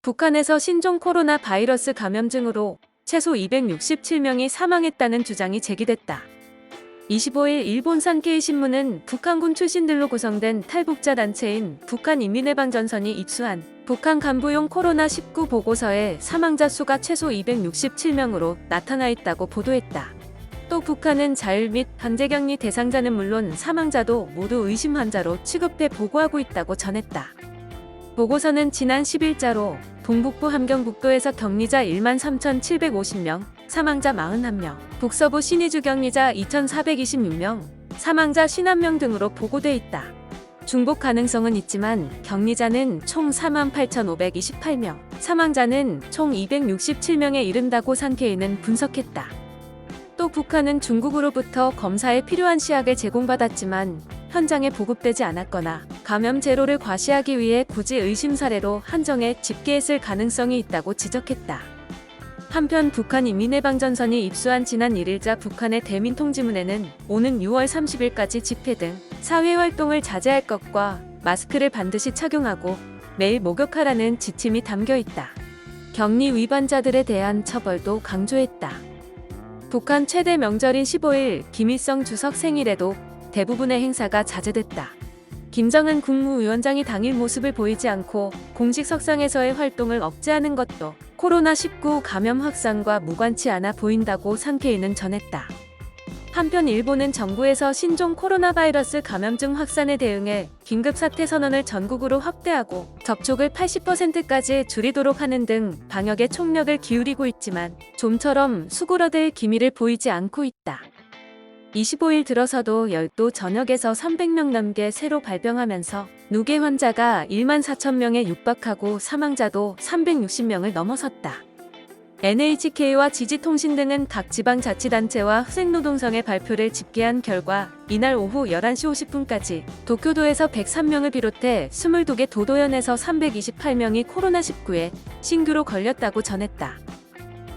북한에서 신종 코로나 바이러스 감염증으로 최소 267명이 사망했다는 주장이 제기됐다. 25일 일본 산케이신문은 북한군 출신들로 구성된 탈북자 단체인 북한인민해방전선이 입수한 북한 간부용 코로나19 보고서에 사망자 수가 최소 267명으로 나타나 있다고 보도했다. 또 북한은 자율 및 강제격리 대상자는 물론 사망자도 모두 의심 환자로 취급해 보고하고 있다고 전했다. 보고서는 지난 10일자로 동북부 함경북도에서 격리자 13,750명, 사망자 41명, 북서부 신의주 격리자 2,426명, 사망자 51명 등으로 보고돼 있다. 중복 가능성은 있지만 격리자는 총 48,528명, 사망자는 총 267명에 이른다고 산케이는 분석했다. 또 북한은 중국으로부터 검사에 필요한 시약을 제공받았지만 현장에 보급되지 않았거나 감염 제로를 과시하기 위해 굳이 의심 사례로 한정해 집계했을 가능성이 있다고 지적했다. 한편 북한인민해방전선이 입수한 지난 1일자 북한의 대민통지문에는 오는 6월 30일까지 집회 등 사회활동을 자제할 것과 마스크를 반드시 착용하고 매일 목욕하라는 지침이 담겨 있다. 격리 위반자들에 대한 처벌도 강조했다. 북한 최대 명절인 15일 김일성 주석 생일에도 대부분의 행사가 자제됐다. 김정은 국무위원장이 당일 모습을 보이지 않고 공식 석상에서의 활동을 억제하는 것도 코로나19 감염 확산과 무관치 않아 보인다고 산케이는 전했다. 한편 일본은 정부에서 신종 코로나 바이러스 감염증 확산에 대응해 긴급사태 선언을 전국으로 확대하고 접촉을 80%까지 줄이도록 하는 등 방역에 총력을 기울이고 있지만 좀처럼 수그러들 기미를 보이지 않고 있다. 25일 들어서도 열도 전역에서 300명 넘게 새로 발병하면서 누계 환자가 14,000명에 육박하고 사망자도 360명을 넘어섰다. NHK와 지지통신 등은 각 지방자치단체와 후생노동성의 발표를 집계한 결과 이날 오후 11시 50분까지 도쿄도에서 103명을 비롯해 22개 도도현에서 328명이 코로나19에 신규로 걸렸다고 전했다.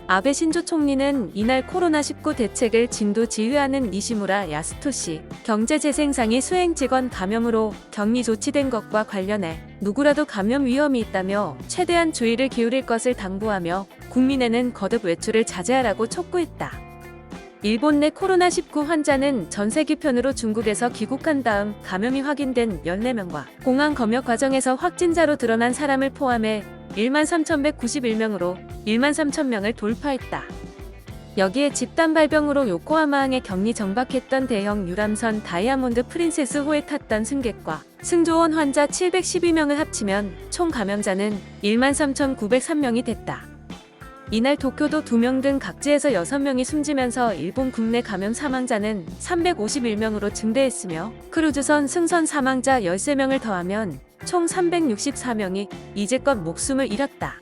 아베 신조 총리는 이날 코로나19 대책을 진두지휘하는 니시무라 야스토시 경제재생상이 수행 직원 감염으로 격리 조치된 것과 관련해 누구라도 감염 위험이 있다며 최대한 주의를 기울일 것을 당부하며 국민에는 거듭 외출을 자제하라고 촉구했다. 일본 내 코로나19 환자는 전세기편으로 중국에서 귀국한 다음 감염이 확인된 14명과 공항 검역 과정에서 확진자로 드러난 사람을 포함해 13,191명으로 13,000명을 돌파했다. 여기에 집단 발병으로 요코하마항에 격리 정박했던 대형 유람선 다이아몬드 프린세스호에 탔던 승객과 승조원 환자 712명을 합치면 총 감염자는 13,903명이 됐다. 이날 도쿄도 2명 등 각지에서 6명이 숨지면서 일본 국내 감염 사망자는 351명으로 증대했으며 크루즈선 승선 사망자 13명을 더하면 총 364명이 이제껏 목숨을 잃었다.